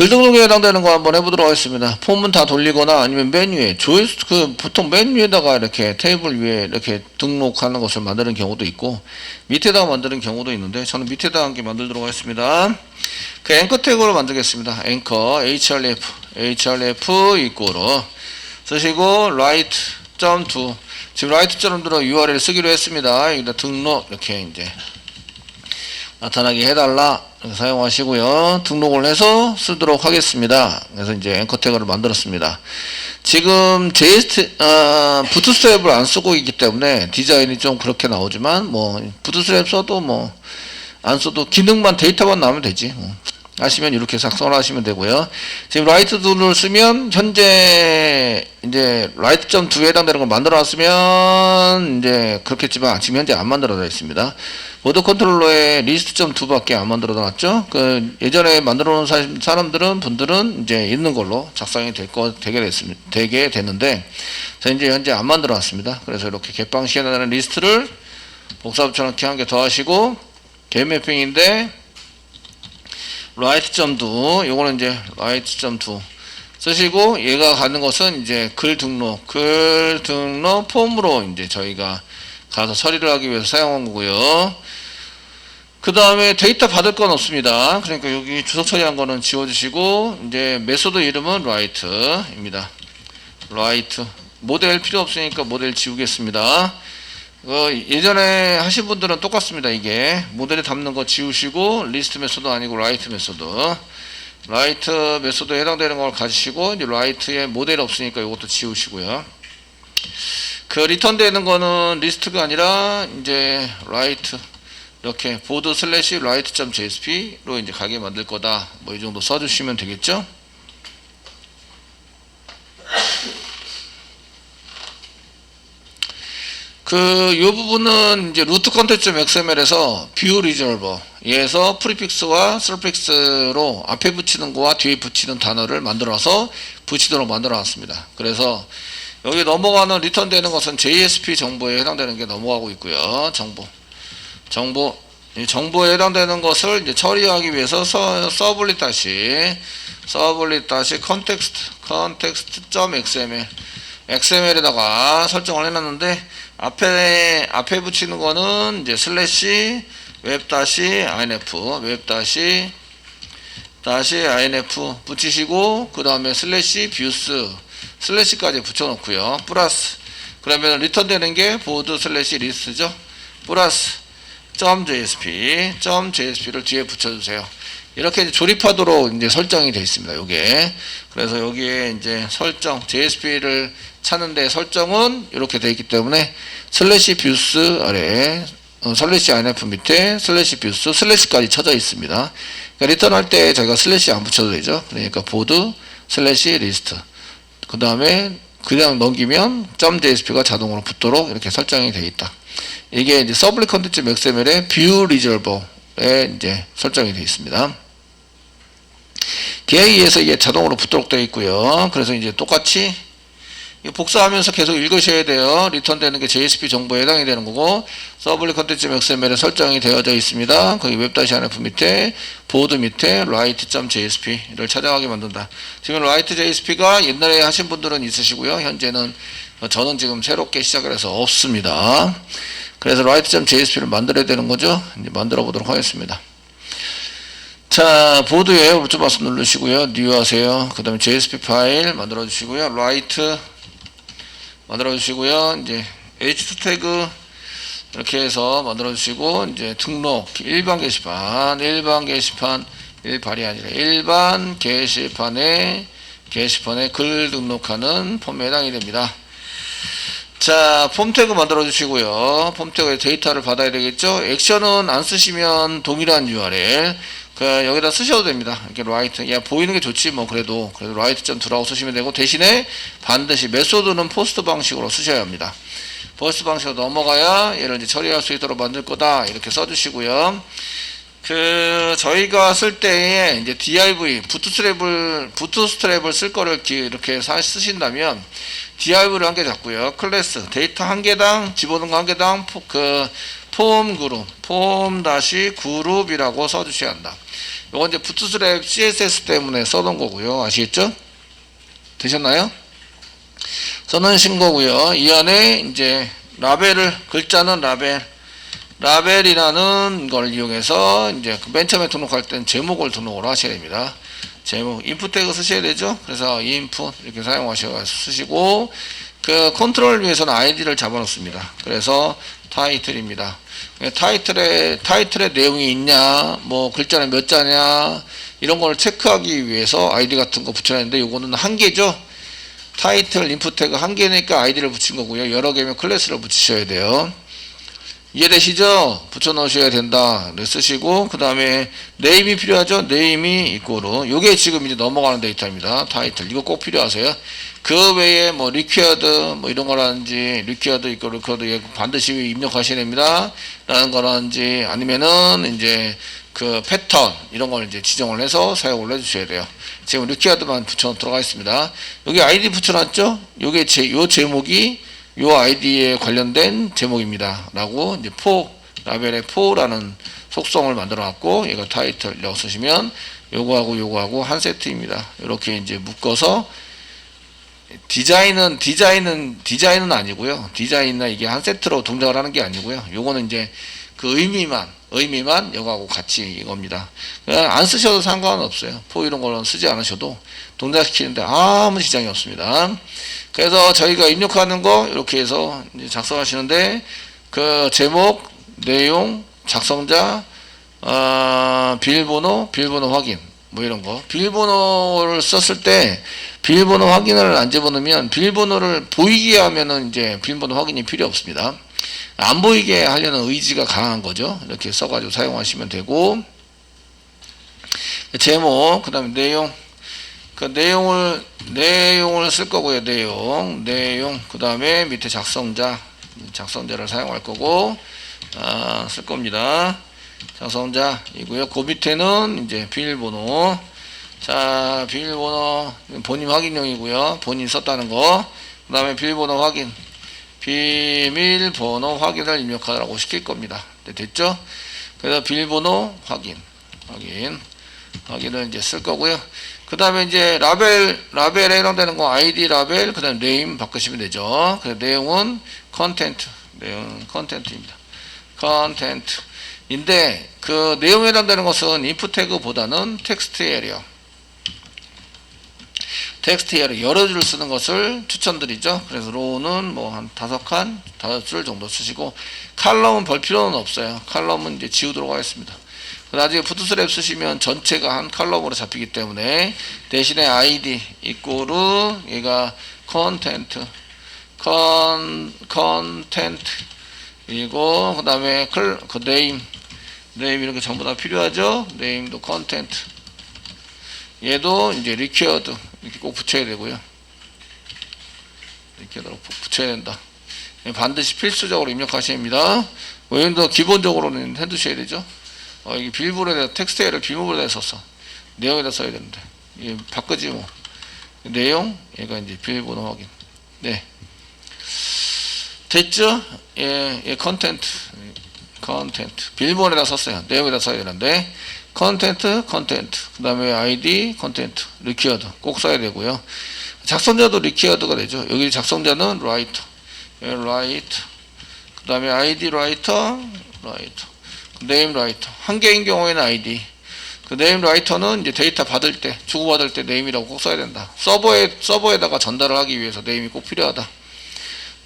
글 등록에 해당되는 거 한번 해보도록 하겠습니다. 폼은 다 돌리거나 아니면 맨 위에 보통 맨 위에다가 이렇게 테이블 위에 이렇게 등록하는 것을 만드는 경우도 있고 밑에다가 만드는 경우도 있는데 저는 밑에다가 함께 만들도록 하겠습니다. 그 앵커 태그로 만들겠습니다. 앵커 href 이꼬로 쓰시고 write.to 지금 write.to로 URL 쓰기로 했습니다. 여기다 등록 이렇게 이제 나타나게 해달라 사용하시고요. 등록을 해서 쓰도록 하겠습니다. 그래서 이제 앵커 태그를 만들었습니다. 지금 부트스트랩을 안 쓰고 있기 때문에 디자인이 좀 그렇게 나오지만 뭐 부트스트랩 써도 뭐 안 써도 기능만 데이터만 나오면 되지. 하시면 이렇게 작성을 하시면 되고요. 지금 write2를 쓰면 현재 이제 write.to에 해당되는 걸 만들어 놨으면 이제 그렇겠지만 지금 현재 안 만들어져 있습니다. 보드 컨트롤러에 list.to밖에 안 만들어 놨죠. 그 예전에 만들어 놓은 분들은 이제 있는 걸로 작성이 되게 됐는데 저 이제 현재 안 만들어 놨습니다. 그래서 이렇게 겟방식에 나타나는 리스트를 복사 붙여넣기 한 개 더 하시고 겟 매핑인데 write.do 요거는 이제 write.do 쓰시고 얘가 가는 것은 이제 글 등록 폼으로 이제 저희가 가서 처리를 하기 위해서 사용한 거고요. 그 다음에 데이터 받을 건 없습니다. 그러니까 여기 주석 처리한 거는 지워주시고 이제 메소드 이름은 write입니다. write 모델 필요 없으니까 모델 지우겠습니다. 예전에 하신 분들은 똑같습니다. 이게 모델에 담는 거 지우시고 리스트 메소드 아니고 라이트 메소드 메소드에 해당되는 걸 가지시고 이제 라이트에 모델 없으니까 이것도 지우시고요. 그 리턴 되는 거는 리스트가 아니라 이제 라이트 이렇게 보드 슬래시 write.jsp로 이제 가게 만들 거다. 뭐 이 정도 써주시면 되겠죠. 요 부분은 이제 루트 컨텐츠.xml에서 뷰 리졸버 얘에서 프리픽스와 서픽스로 앞에 붙이는 거와 뒤에 붙이는 단어를 만들어서 붙이도록 만들어 놨습니다. 그래서 여기 넘어가는 리턴 되는 것은 JSP 정보에 해당되는 게 넘어가고 있고요. 정보에 해당되는 것을 이제 처리하기 위해서 context.xml XML에다가 설정을 해놨는데 앞에 붙이는 거는 이제 슬래시 웹-inf 붙이시고 그 다음에 슬래시 뷰스 슬래시까지 붙여놓고요. 플러스 그러면 리턴 되는 게 보드 슬래시 리스트죠. 플러스 .jsp를 뒤에 붙여주세요. 이렇게 이제 조립하도록 이제 설정이 되어 있습니다. 요게 그래서 여기에 이제 설정 JSP를 찾는데 설정은 이렇게 되어 있기 때문에 슬래시 뷰스 아래 슬래시 inf 밑에 슬래시 뷰스 슬래시까지 쳐져 있습니다. 그러니까 리턴할 때 저희가 슬래시 안 붙여도 되죠. 그러니까 보드 슬래시 리스트 그 다음에 그냥 넘기면 .jsp가 자동으로 붙도록 이렇게 설정이 되어 있다. 이게 이제 서블릿 컨텐츠 XML의 뷰 리졸버에 이제 설정이 되어 있습니다. DI에서 이게 자동으로 붙도록 되어 있고요. 그래서 이제 똑같이 복사하면서 계속 읽으셔야 돼요. 리턴 되는 게 JSP 정보에 해당이 되는 거고 서블릿 컨텐츠 XML에 설정이 되어져 있습니다. 거기 웹-inf 밑에 보드 밑에 write.jsp를 찾아가게 만든다. 지금 write.jsp가 옛날에 하신 분들은 있으시고요. 현재는 저는 지금 새롭게 시작을 해서 없습니다. 그래서 write.jsp를 만들어야 되는 거죠. 이제 만들어 보도록 하겠습니다. 자, 보드에 오른쪽 마우스 누르시고요. new 하세요. 그 다음에 JSP 파일 만들어 주시고요. write 만들어 주시고요. 이제 h2 태그 이렇게 해서 만들어 주시고 이제 등록 일반 게시판 일발이 아니라 일반 게시판에 글 등록하는 폼에 해당이 됩니다. 자, 폼 태그 만들어 주시고요. 폼 태그에 데이터를 받아야 되겠죠. 액션은 안 쓰시면 동일한 URL 여기다 쓰셔도 됩니다. 이렇게 write 보이는 게 좋지 뭐 그래도 write.to라고 쓰시면 되고 대신에 반드시 메소드는 포스트 방식으로 쓰셔야 합니다. 포스트 방식으로 넘어가야 얘를 이제 처리할 수 있도록 만들 거다 이렇게 써주시고요. 저희가 쓸 때에 이제 div 부트스트랩을 쓸 거를 이렇게 쓰신다면 div를 한 개 잡고요. 클래스 데이터 한 개당 집어넣은 거 한 개당 폼 그룹, 폼 다시 그룹이라고 써주셔야 한다. 이건 이제 부트스트랩 CSS 때문에 써놓은 거고요. 아시겠죠? 되셨나요? 써놓으신 거고요. 이 안에 이제 라벨을, 글자는 라벨이라는 걸 이용해서 이제 맨 처음에 등록할 때는 제목을 등록을 하셔야 됩니다. 제목, 인풋 태그 쓰셔야 되죠. 그래서 인풋 이렇게 사용하셔서 쓰시고, 그 컨트롤을 위해서는 아이디를 잡아놓습니다. 그래서 타이틀입니다. 타이틀에 내용이 있냐, 뭐 글자는 몇 자냐, 이런 걸 체크하기 위해서 아이디 같은 거 붙여놨는데, 요거는 한 개죠. 타이틀 인풋 태그 한 개니까 아이디를 붙인 거고요. 여러 개면 클래스를 붙이셔야 돼요. 이해되시죠? 붙여 넣으셔야 된다. 네, 쓰시고, 그 다음에 네임이 필요하죠? 네임이 이꼬르. 요게 지금 이제 넘어가는 데이터입니다. 타이틀. 이거 꼭 필요하세요. 그 외에 뭐 리퀴어드 뭐 이런 거라든지 리퀴어드 이꼬르 코드 반드시 입력하셔야 됩니다. 라는 거라든지 아니면은 이제 그 패턴 이런 걸 이제 지정을 해서 사용을 해주셔야 돼요. 지금 리퀴어드만 붙여 들어가 있습니다. 여기 아이디 붙여놨죠? 요게 요 제목이 요 아이디에 관련된 제목입니다. 라고 이제 라벨의 라는 속성을 만들어 놨고, 얘가 타이틀이라고 쓰시면 요거하고 한 세트입니다. 이렇게 이제 묶어서 디자인은 아니고요. 디자인이나 이게 한 세트로 동작을 하는 게 아니고요. 요거는 이제 그 의미만 요거하고 같이 이겁니다. 안 쓰셔도 상관없어요. 이런 거는 쓰지 않으셔도 동작시키는데 아무 지장이 없습니다. 그래서 저희가 입력하는 거 이렇게 해서 이제 작성하시는데, 그 제목, 내용, 작성자, 비밀번호 확인 뭐 이런 거. 비밀번호를 썼을 때 비밀번호 확인을 안 집어넣으면 비밀번호를 보이게 하면은 이제 비밀번호 확인이 필요 없습니다. 안 보이게 하려는 의지가 강한 거죠. 이렇게 써가지고 사용하시면 되고, 제목, 그 다음에 내용, 그 내용을 쓸 거고요. 내용, 그 다음에 밑에 작성자를 사용할 거고, 쓸 겁니다. 작성자이고요. 그 밑에는 이제 비밀번호. 자, 비밀번호, 본인 확인용이고요. 본인 썼다는 거. 그 다음에 비밀번호 확인을 입력하라고 시킬 겁니다. 네, 됐죠? 그래서 비밀번호 확인을 이제 쓸 거고요. 그 다음에 이제 라벨에 해당되는 거 아이디 라벨, 그 다음에 네임 바꾸시면 되죠. 그래서 내용은 컨텐트입니다. 컨텐트인데, 그 내용에 해당되는 것은 인풋 태그보다는 텍스트 에리어 여러 줄 쓰는 것을 추천드리죠. 그래서 로우는 뭐 한 5줄 정도 쓰시고, 칼럼은 볼 필요는 없어요. 칼럼은 이제 지우도록 하겠습니다. 나중에 부트스트랩 쓰시면 전체가 한 칼럼으로 잡히기 때문에, 대신에 아이디 이꼬르 얘가 컨텐트 그리고 그 다음에 네임 이렇게 전부 다 필요하죠. 네임도 컨텐트, 얘도 이제 리퀴어드 이렇게 꼭 붙여야 되고요. 리퀴어드로 붙여야 된다. 반드시 필수적으로 입력하셔야 합니다. 왜냐면 기본적으로는 해두셔야 되죠. 이게 비밀번호에다 텍스트를 비밀번호에다 썼어. 내용에다 써야 되는데 바꾸지 뭐. 내용 얘가 이제 비밀번호 확인. 네, 됐죠? 컨텐트 비밀번호에다 썼어요. 내용에다 써야 되는데 컨텐트 그 다음에 아이디 컨텐트 리퀴어드 꼭 써야 되고요. 작성자도 리퀴어드가 되죠. 여기 작성자는 라이터 그 다음에 아이디 라이터 네임 라이터. 한 개인 경우에는 아이디. 그 네임 라이터는 이제 데이터 주고받을 때 네임이라고 꼭 써야 된다. 서버에다가 전달을 하기 위해서 네임이 꼭 필요하다.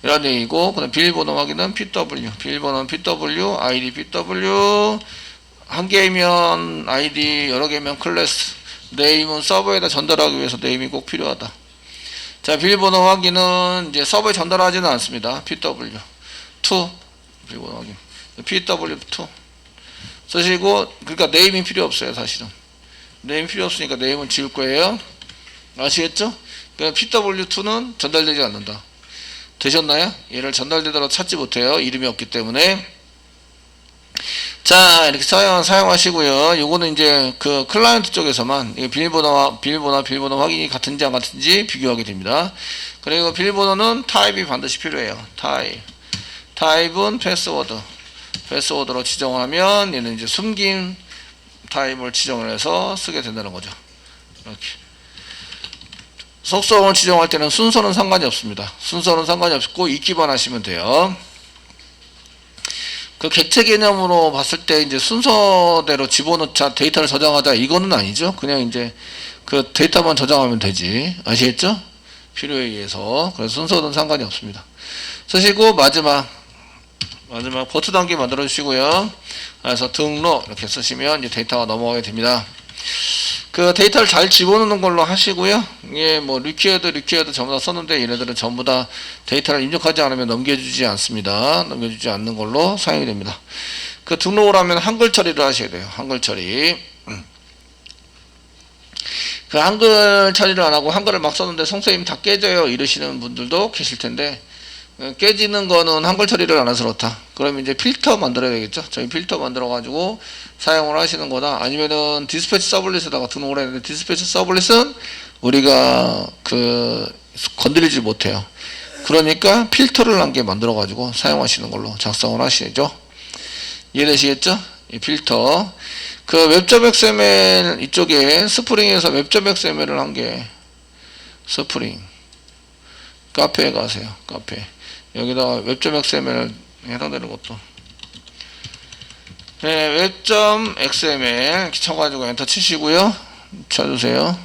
이런 얘기고, 그 다음 비밀번호 확인은 비밀번호는 PW, 아이디 PW, 한 개면 아이디, 여러 개면 클래스, 네임은 서버에다 전달하기 위해서 네임이 꼭 필요하다. 자, 비밀번호 확인은 이제 서버에 전달하지는 않습니다. PW2, 비밀번호 확인. PW2. 쓰시고, 그러니까 네임이 필요 없어요. 사실은 네임 필요 없으니까 네임은 지울 거예요. 아시겠죠? 그러니까 PW2는 전달되지 않는다. 되셨나요? 얘를 전달되더라도 찾지 못해요. 이름이 없기 때문에. 자, 이렇게 사용하시고요. 요거는 이제 그 클라이언트 쪽에서만 비밀번호 확인이 같은지 안 같은지 비교하게 됩니다. 그리고 비밀번호는 타입이 반드시 필요해요. 타입은 패스워드 패스워드로 지정을 하면 얘는 이제 숨긴 타입을 지정을 해서 쓰게 된다는 거죠. 이렇게. 속성을 지정할 때는 순서는 상관이 없습니다. 순서는 상관이 없고 읽기만 하시면 돼요. 그 객체 개념으로 봤을 때 이제 순서대로 집어넣자, 데이터를 저장하자, 이거는 아니죠. 그냥 이제 그 데이터만 저장하면 되지. 아시겠죠? 필요에 의해서. 그래서 순서는 상관이 없습니다. 쓰시고, 마지막 버튼 단계 만들어 주시고요. 그래서 등록 이렇게 쓰시면 이제 데이터가 넘어가게 됩니다. 그 데이터를 잘 집어넣는 걸로 하시고요. 예, 뭐 리퀴어드 전부 다 썼는데 얘네들은 전부 다 데이터를 입력하지 않으면 넘겨주지 않습니다. 넘겨주지 않는 걸로 사용이 됩니다. 그 등록을 하면 한글 처리를 하셔야 돼요. 한글 처리. 그 한글 처리를 안 하고 한글을 막 썼는데 선생님 다 깨져요 이러시는 분들도 계실 텐데, 깨지는 거는 한글 처리를 안 해서 그렇다. 그러면 이제 필터 만들어야 되겠죠. 저희 필터 만들어 가지고 사용을 하시는 거다. 아니면은 디스패치 서블릿에다가 등록을 했는데, 디스패치 서블릿은 우리가 그 건드리지 못해요. 그러니까 필터를 한 개 만들어 가지고 사용하시는 걸로 작성을 하시죠. 이해되시겠죠? 이 필터. 그 웹.xml 이쪽에 스프링에서 웹.xml을 한 개, 스프링 카페에 가세요. 카페. 여기다가 웹.xml 해당되는 것도, 네, 웹.xml 쳐가지고 엔터 치시고요. 쳐주세요.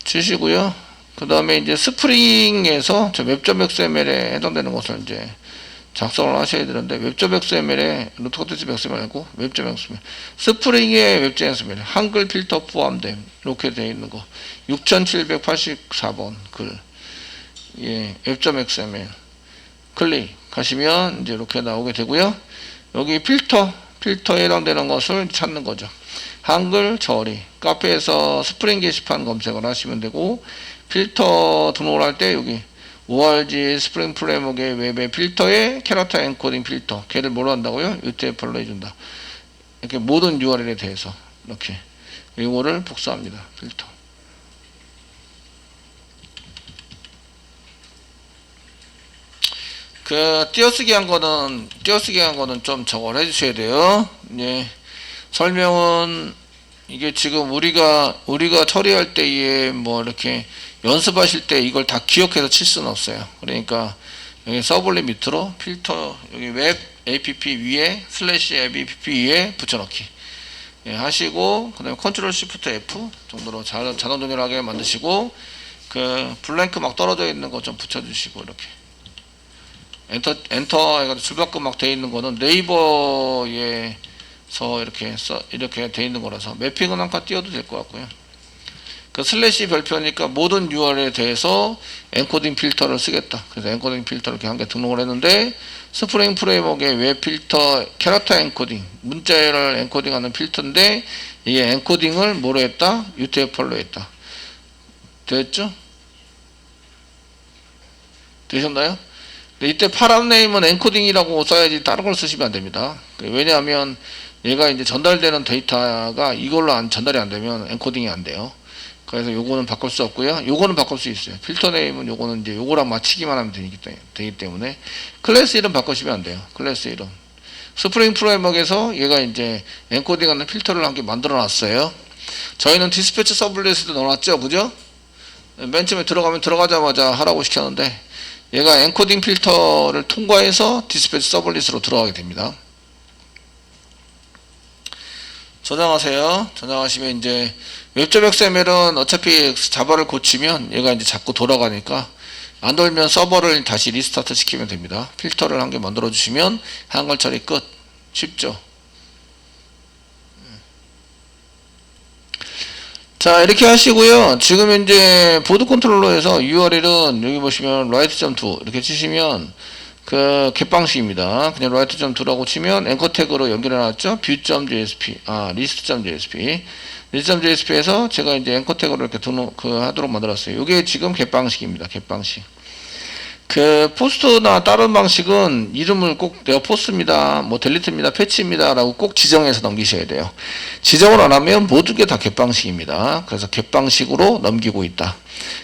치시고요. 그 다음에 이제 스프링에서 저 웹.xml에 해당되는 것을 이제 작성을 하셔야 되는데, 웹.xml에 루트코드.xml 말고 웹.xml, 스프링의 웹.xml 한글 필터 포함됨 이렇게 되어 있는 거 6784번 글, 예, 웹.xml 클릭하시면 이제 이렇게 나오게 되고요. 여기 필터에 해당되는 것을 찾는 거죠. 한글 처리, 카페에서 스프링 게시판 검색을 하시면 되고, 필터 등록을 할 때 여기 ORG 스프링 프레임워크의 웹의 필터에 캐릭터 엔코딩 필터, 걔를 뭐로 한다고요? UTF-8로 해준다. 이렇게 모든 URL에 대해서 이렇게 이거를 복사합니다. 필터. 그 띄어쓰기 한 거는 좀 저걸 해주셔야 돼요. 예. 설명은 이게 지금 우리가 처리할 때에 뭐 이렇게 연습하실 때 이걸 다 기억해서 칠 수는 없어요. 그러니까 여기 서블릿 밑으로 필터, 여기 웹 app 위에 슬래시 app 위에 붙여넣기, 예, 하시고, 그 다음에 컨트롤 시프트 F 정도로 자동 정렬하게 만드시고, 그 블랭크 막 떨어져 있는 거 좀 붙여주시고, 이렇게 엔터 해가지고 줄바꿈 막 돼 있는 거는 네이버에서 이렇게 돼 있는 거라서 매핑은 한 칸 띄워도 될 것 같고요. 그 슬래시 별표니까 모든 URL에 대해서 엔코딩 필터를 쓰겠다. 그래서 엔코딩 필터 이렇게 한 개 등록을 했는데, 스프링 프레임워크의 웹 필터 캐릭터 엔코딩, 문자를 엔코딩하는 필터인데, 이게 엔코딩을 뭐로 했다? UTF-8로 했다. 됐죠? 되셨나요? 이때 파람 네임은 엔코딩이라고 써야지 다른 걸 쓰시면 안 됩니다. 왜냐하면 얘가 이제 전달되는 데이터가 이걸로 전달이 안 되면 엔코딩이 안 돼요. 그래서 요거는 바꿀 수 없고요. 요거는 바꿀 수 있어요. 필터 네임은 요거는 이제 요거랑 맞추기만 하면 되기 때문에 클래스 이름 바꾸시면 안 돼요. 클래스 이름. 스프링 프레임워크에서 얘가 이제 엔코딩하는 필터를 한 개 만들어 놨어요. 저희는 디스패치 서블릿에도 넣어놨죠. 그죠? 맨 처음에 들어가자마자 하라고 시켰는데, 얘가 엔코딩 필터를 통과해서 디스패치 서블릿으로 들어가게 됩니다. 저장하세요. 저장하시면 이제 웹.xml은 어차피 자바를 고치면 얘가 이제 자꾸 돌아가니까 안 돌면 서버를 다시 리스타트 시키면 됩니다. 필터를 한 개 만들어 주시면 한글 처리 끝. 쉽죠? 자, 이렇게 하시고요. 지금 이제 보드 컨트롤러에서 URL은 여기 보시면 write.to 이렇게 치시면 그 갯방식입니다. 그냥 write.to라고 치면 앵커 태그로 연결해 놨죠. view.jsp, list.jsp에서 제가 이제 앵커 태그를 이렇게 하도록 만들었어요. 이게 지금 갯방식입니다. 갯방식. 그 포스트나 다른 방식은 이름을 꼭 내가 포스트입니다, 뭐 델리트입니다, 패치입니다 라고 꼭 지정해서 넘기셔야 돼요. 지정을 안 하면 모든 게 다 갯방식입니다. 그래서 갯방식으로 넘기고 있다,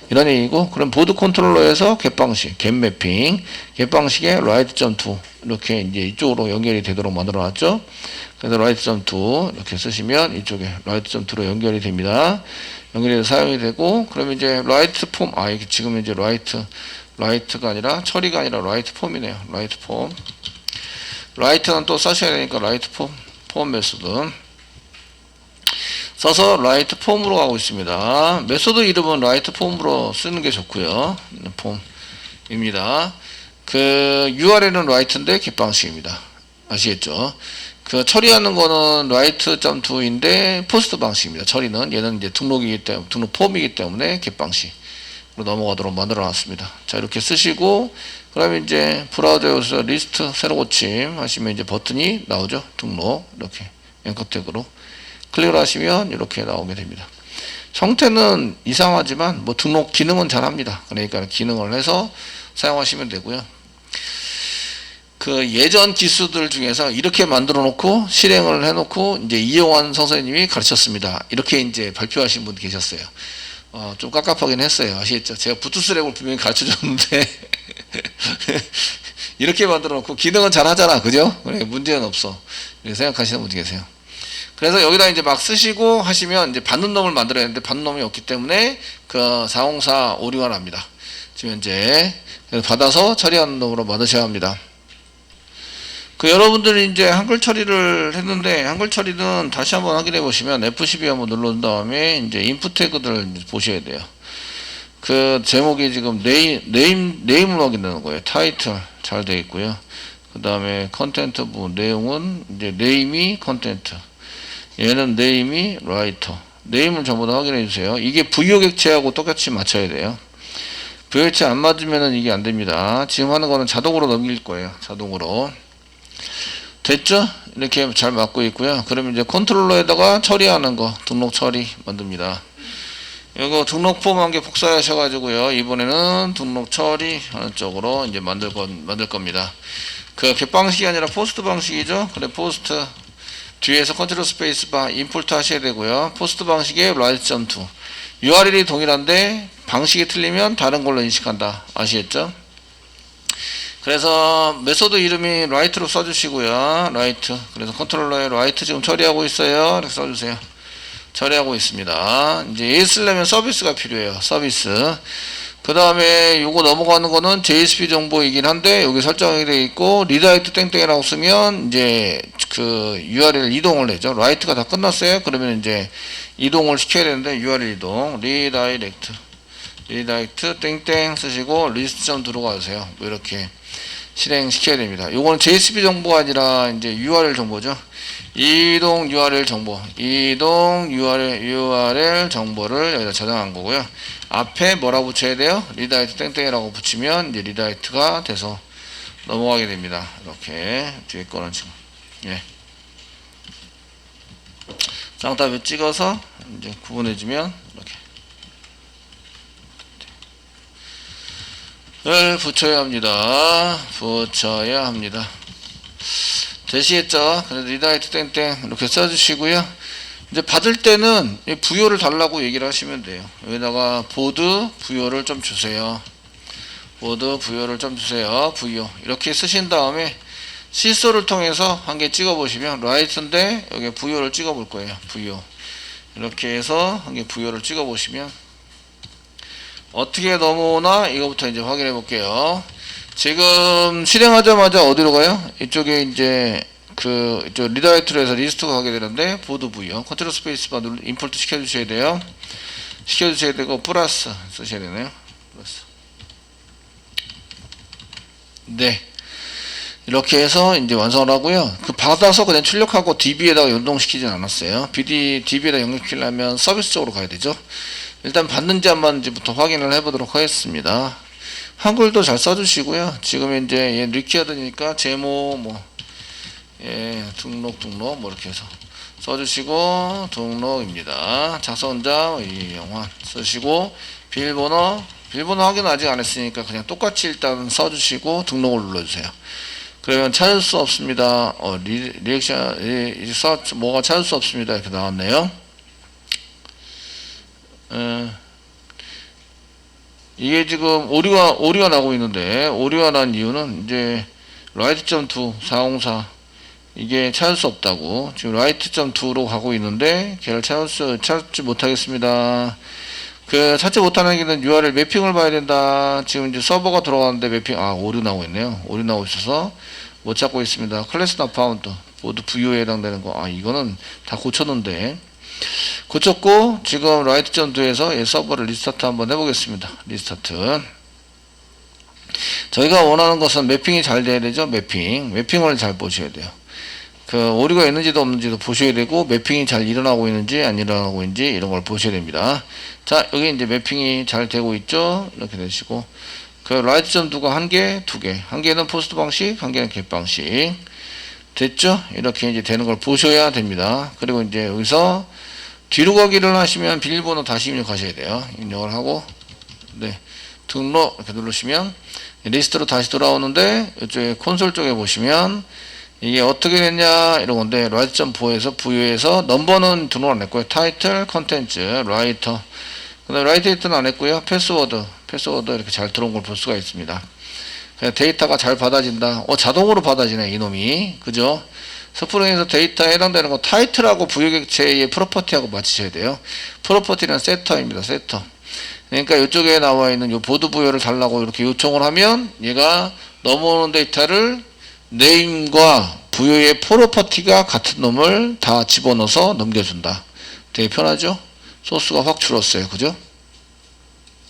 이런 얘기고, 그럼 보드 컨트롤러에서 갯방식, 갯매핑, 갯방식에 write.to 이렇게 이제 이쪽으로 연결이 되도록 만들어 놨죠. 그래서 write.to 이렇게 쓰시면 이쪽에 write.to로 연결이 됩니다. 연결이 돼서 사용이 되고, 그러면 이제 write form, 이게 지금 이제 write가 아니라 처리가 아니라 write form이네요. write form. write는 또 써셔야 되니까 write form 메소드 써서 write form으로 가고 있습니다. 메소드 이름은 write form으로 쓰는 게 좋고요. form입니다. 그 URL은 write인데 깃방식입니다. 아시겠죠? 그 처리하는 거는 write.to인데 포스트 방식입니다. 처리는 얘는 이제 등록이기 때문에 등록 폼이기 때문에 깃방식으로 넘어가도록 만들어 놨습니다. 자, 이렇게 쓰시고, 그러면 이제 브라우저에서 리스트 새로 고침 하시면 이제 버튼이 나오죠. 등록 이렇게 앵커 태그로 클릭을 하시면 이렇게 나오게 됩니다. 형태는 이상하지만 뭐 등록 기능은 잘합니다. 그러니까 기능을 해서 사용하시면 되고요. 그 예전 기수들 중에서 이렇게 만들어 놓고 실행을 해 놓고 이제 이용환 선생님이 가르쳤습니다. 이렇게 이제 발표하신 분 계셨어요. 좀 깝깝하긴 했어요. 아시겠죠? 제가 부트스랩을 분명히 가르쳐 줬는데 이렇게 만들어 놓고 기능은 잘 하잖아. 그죠? 그래, 문제는 없어. 이렇게 생각하시는 분이 계세요. 그래서 여기다 이제 막 쓰시고 하시면 이제 받는 놈을 만들어야 되는데 받는 놈이 없기 때문에 그 404 오류가 납니다. 지금 현재 받아서 처리하는 놈으로 만드셔야 합니다. 그 여러분들이 이제 한글 처리를 했는데, 한글 처리는 다시 한번 확인해 보시면 F12 한번 눌러준 다음에 이제 인풋 태그들을 보셔야 돼요. 그 제목이 지금 네임을 확인하는 거예요. 타이틀 잘 되어 있고요. 그 다음에 컨텐트 부분 내용은 이제 네임이 컨텐트, 얘는 네임이 라이터. 네임을 전부 다 확인해 주세요. 이게 부여 객체하고 똑같이 맞춰야 돼요. 부여 객체 안 맞으면은 이게 안 됩니다. 지금 하는 거는 자동으로 넘길 거예요. 자동으로. 됐죠? 이렇게 잘 맞고 있고요. 그러면 이제 컨트롤러에다가 처리하는 거, 등록 처리 만듭니다. 이거 등록 폼 한 개 복사하셔가지고요. 이번에는 등록 처리 하는 쪽으로 이제 만들 겁니다. 그 겟 방식이 아니라 포스트 방식이죠. 그래, 포스트. 뒤에서 컨트롤 스페이스 바 임포트 하셔야 되고요. 포스트 방식의 write.to. URL이 동일한데 방식이 틀리면 다른 걸로 인식한다. 아시겠죠? 그래서 메소드 이름이 write로 써주시고요. write. 그래서 컨트롤러에 write 지금 처리하고 있어요. 이렇게 써주세요. 처리하고 있습니다. 이제 얘 쓰려면 서비스가 필요해요. 서비스. 그 다음에 요거 넘어가는 거는 JSP 정보이긴 한데 여기 설정이 되어 있고 리다이렉트 땡땡이라고 쓰면 이제 그 URL 이동을 해죠. write가 다 끝났어요. 그러면 이제 이동을 시켜야 되는데 URL 이동 리다이렉트 땡땡 쓰시고 리스트.점 들어가세요. 뭐 이렇게 실행시켜야 됩니다. 요거는 JSP 정보가 아니라 이제 URL 정보죠. 이동 URL 정보, 이동 URL 정보를 여기다 저장한 거고요. 앞에 뭐라 붙여야 돼요? 리다이렉트 땡땡이라고 붙이면 이제 리다이렉트가 돼서 넘어가게 됩니다. 이렇게 뒤에 거는 지금 쌍따위 찍어서 이제 구분해주면 이렇게 를 붙여야 합니다. 붙여야 합니다. 되시겠죠? 그래서 리다이렉트 땡땡 이렇게 써주시고요. 이제 받을 때는 부여를 달라고 얘기를 하시면 돼요. 여기다가 보드 부여를 좀 주세요. 보드 부여를 좀 주세요. 부여 이렇게 쓰신 다음에 시소를 통해서 한 개 찍어 보시면 라이트인데 여기 부여를 찍어 볼 거예요. 부여 이렇게 해서 한 개 부여를 찍어 보시면 어떻게 넘어오나 이거부터 이제 확인해 볼게요. 지금 실행하자마자 어디로 가요? 이쪽에 이제 그 이쪽 리다이렉트로 해서 리스트가 가게 되는데 보드 부여 컨트롤 스페이스바 눌러 임포트 시켜주셔야 돼요. 시켜주셔야 되고 플러스 쓰셔야 되네요. 플러스. 네. 이렇게 해서 이제 완성을 하고요. 그 받아서 그냥 출력하고 DB에다가 연동시키진 않았어요. DB에다 연결시키려면 서비스 쪽으로 가야 되죠. 일단 받는지 안 받는지부터 확인을 해보도록 하겠습니다. 한글도 잘 써주시고요. 지금 이제 얘 리퀴어드니까 제목 등록 뭐 이렇게 해서 써주시고 등록입니다. 작성자 이영환 쓰시고 비밀번호 확인 아직 안 했으니까 그냥 똑같이 일단 써주시고 등록을 눌러주세요. 그러면 찾을 수 없습니다. 리액션 서치 뭐가 찾을 수 없습니다. 이렇게 나왔네요. 이게 지금 오류가 나고 있는데 오류가 난 이유는 이제 write.to 404 이게 찾을 수 없다고. 지금 write.to로 가고 있는데 걔를 찾지 못하겠습니다. 그 찾지 못하는 길은 URL 매핑을 봐야 된다. 지금 이제 서버가 들어가는데 매핑 오류 나오고 있네요. 오류 나오고 있어서 못 찾고 있습니다. 클래스 not found 모두 VO에 해당되는 거. 이거는 다 고쳤는데 고쳤고 지금 write.to에서 서버를 리스타트 한번 해보겠습니다. 리스타트. 저희가 원하는 것은 매핑이 잘 돼야 되죠. 매핑을 잘 보셔야 돼요. 그 오류가 있는지도 없는지도 보셔야 되고 매핑이 잘 일어나고 있는지 안 일어나고 있는지 이런 걸 보셔야 됩니다. 자, 여기 이제 매핑이 잘 되고 있죠. 이렇게 되시고 그 write.to가 한 개, 두 개. 한 개는 포스트 방식, 한 개는 get 방식. 됐죠? 이렇게 이제 되는 걸 보셔야 됩니다. 그리고 이제 여기서 뒤로 가기를 하시면 비밀번호 다시 입력하셔야 돼요. 입력을 하고 네, 등록 이렇게 누르시면 리스트로 다시 돌아오는데 이쪽에 콘솔 쪽에 보시면 이게 어떻게 됐냐 이런 건데 write.bo에서 부여에서 넘버는 등록 안 했고요. 타이틀, 컨텐츠, 라이터. 그다음에 라이터는 안 했고요. 패스워드 이렇게 잘 들어온 걸 볼 수가 있습니다. 데이터가 잘 받아진다. 자동으로 받아지네 이놈이. 그죠? 스프링에서 데이터에 해당되는 거 타이틀하고 부여객체의 프로퍼티하고 맞추셔야 돼요. 프로퍼티는 세터입니다. 세터. 그러니까 이쪽에 나와 있는 요 보드 부여를 달라고 이렇게 요청을 하면 얘가 넘어오는 데이터를 네임과 부여의 프로퍼티가 같은 놈을 다 집어넣어서 넘겨준다. 되게 편하죠? 소스가 확 줄었어요. 그죠?